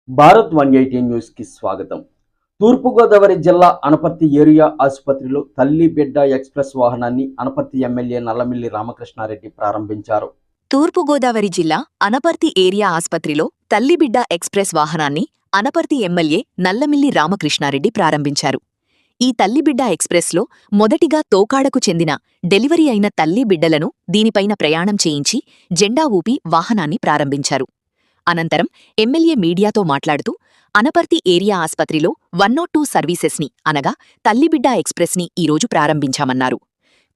Bharat 180 news కి స్వాగతం. తూర్పుగోదావరి జిల్లా అనపర్తి ఏరియా ఆసుపత్రిలో తల్లి బిడ్డ ఎక్స్ప్రెస్ వాహనాన్ని అనపర్తి ఎమ్మెల్యే నల్లమిల్లి రామకృష్ణారెడ్డి ప్రారంభించారు. తూర్పుగోదావరి జిల్లా అనపర్తి ఏరియా ఆసుపత్రిలో తల్లిబిడ్డ ఎక్స్ప్రెస్ వాహనాన్ని అనపర్తి ఎమ్మెల్యే నల్లమిల్లి రామకృష్ణారెడ్డి ప్రారంభించారు. ఈ తల్లిబిడ్డ ఎక్స్ప్రెస్లో మొదటిగా తోకాడకు చెందిన డెలివరీ అయిన తల్లి బిడ్డలను దీనిపైన ప్రయాణం చేయించి జెండా ఊపి వాహనాన్ని ప్రారంభించారు. అనంతరం ఎమ్మెల్యే మీడియాతో మాట్లాడుతూ అనపర్తి ఏరియా ఆస్పత్రిలో 102 సర్వీసెస్ని అనగా తల్లిబిడ్డ ఎక్స్ప్రెస్ని ఈరోజు ప్రారంభించామన్నారు.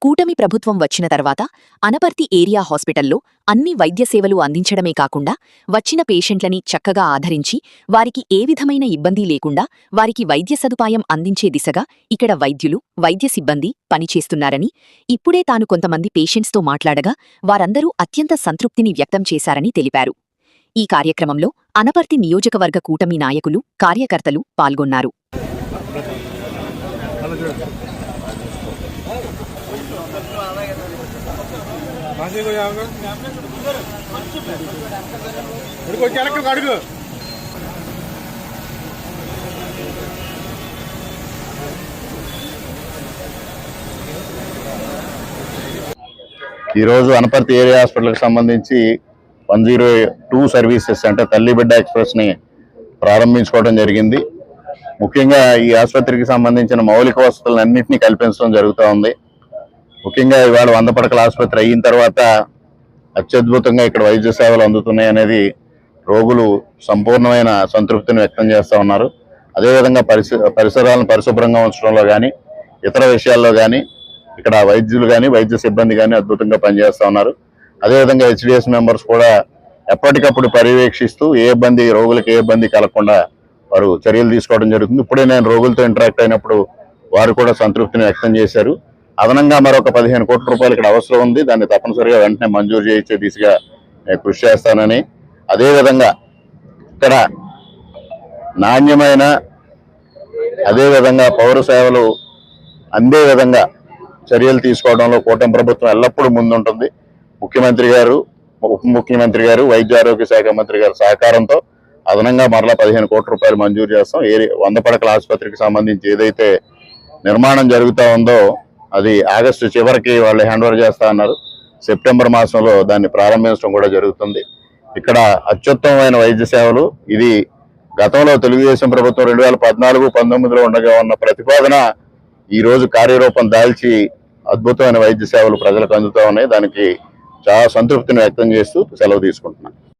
కూటమి ప్రభుత్వం వచ్చిన తర్వాత అనపర్తి ఏరియా హాస్పిటల్లో అన్ని వైద్య సేవలు అందించడమే కాకుండా వచ్చిన పేషెంట్లని చక్కగా ఆదరించి వారికి ఏ విధమైన ఇబ్బంది లేకుండా వారికి వైద్య సదుపాయం అందించే దిశగా ఇక్కడ వైద్యులు వైద్య సిబ్బంది పనిచేస్తున్నారని, ఇప్పుడే తాను కొంతమంది పేషెంట్స్తో మాట్లాడగా వారందరూ అత్యంత సంతృప్తిని వ్యక్తం చేశారని తెలిపారు. ఈ కార్యక్రమంలో అనపర్తి నియోజకవర్గ కూటమి నాయకులు కార్యకర్తలు పాల్గొన్నారు. ఈరోజు అనపర్తి ఏరియా హాస్పిటల్కి సంబంధించి 102 సర్వీసెస్ అంటే తల్లిబిడ్డ ఎక్స్ప్రెస్ని ప్రారంభించుకోవడం జరిగింది. ముఖ్యంగా ఈ ఆసుపత్రికి సంబంధించిన మౌలిక వసతులన్నింటినీ కల్పించడం జరుగుతూ ఉంది. ముఖ్యంగా ఇవాళ 100 పడకల ఆసుపత్రి అయిన తర్వాత అత్యద్భుతంగా ఇక్కడ వైద్య సేవలు అందుతున్నాయి అనేది రోగులు సంపూర్ణమైన సంతృప్తిని వ్యక్తం చేస్తూ ఉన్నారు. అదేవిధంగా పరిసరాలను పరిశుభ్రంగా ఉంచడంలో కానీ ఇతర విషయాల్లో కానీ ఇక్కడ వైద్యులు కానీ వైద్య సిబ్బంది కానీ అద్భుతంగా పనిచేస్తూ ఉన్నారు. అదేవిధంగా హెచ్డిఎస్ మెంబర్స్ కూడా ఎప్పటికప్పుడు పర్యవేక్షిస్తూ రోగులకు ఏ ఇబ్బంది కలగకుండా వారు చర్యలు తీసుకోవడం జరుగుతుంది. ఇప్పుడే నేను రోగులతో ఇంటరాక్ట్ అయినప్పుడు వారు కూడా సంతృప్తిని వ్యక్తం చేశారు. అదనంగా మరొక 15 కోట్ల రూపాయలు ఇక్కడ అవసరం ఉంది, దాన్ని తప్పనిసరిగా వెంటనే మంజూరు చేయించే దిశగా నేను కృషి చేస్తానని, అదేవిధంగా ఇక్కడ నాణ్యమైన అదేవిధంగా పౌర సేవలు అందే విధంగా చర్యలు తీసుకోవడంలో కూటమి ప్రభుత్వం ఎల్లప్పుడూ ముందుంటుంది. ముఖ్యమంత్రి గారు, ఉప ముఖ్యమంత్రి గారు, వైద్య ఆరోగ్య శాఖ మంత్రి గారి సహకారంతో అదనంగా మరలా 15 కోట్ల రూపాయలు మంజూరు చేస్తాం. 100 పడకల ఆసుపత్రికి సంబంధించి ఏదైతే నిర్మాణం జరుగుతూ ఉందో అది ఆగస్టు చివరికి వాళ్ళు హ్యాండ్ ఓవర్ చేస్తా అన్నారు. సెప్టెంబర్ మాసంలో దాన్ని ప్రారంభించడం కూడా జరుగుతుంది. ఇక్కడ అత్యుత్తమమైన వైద్య సేవలు, ఇది గతంలో తెలుగుదేశం ప్రభుత్వం 2014-19లో ఉండగా ఉన్న ప్రతిపాదన ఈరోజు కార్యరూపం దాల్చి అద్భుతమైన వైద్య సేవలు ప్రజలకు అందుతూ ఉన్నాయి. దానికి చాలా సంతృప్తిని వ్యక్తం చేస్తూ సెలవు తీసుకుంటున్నాను.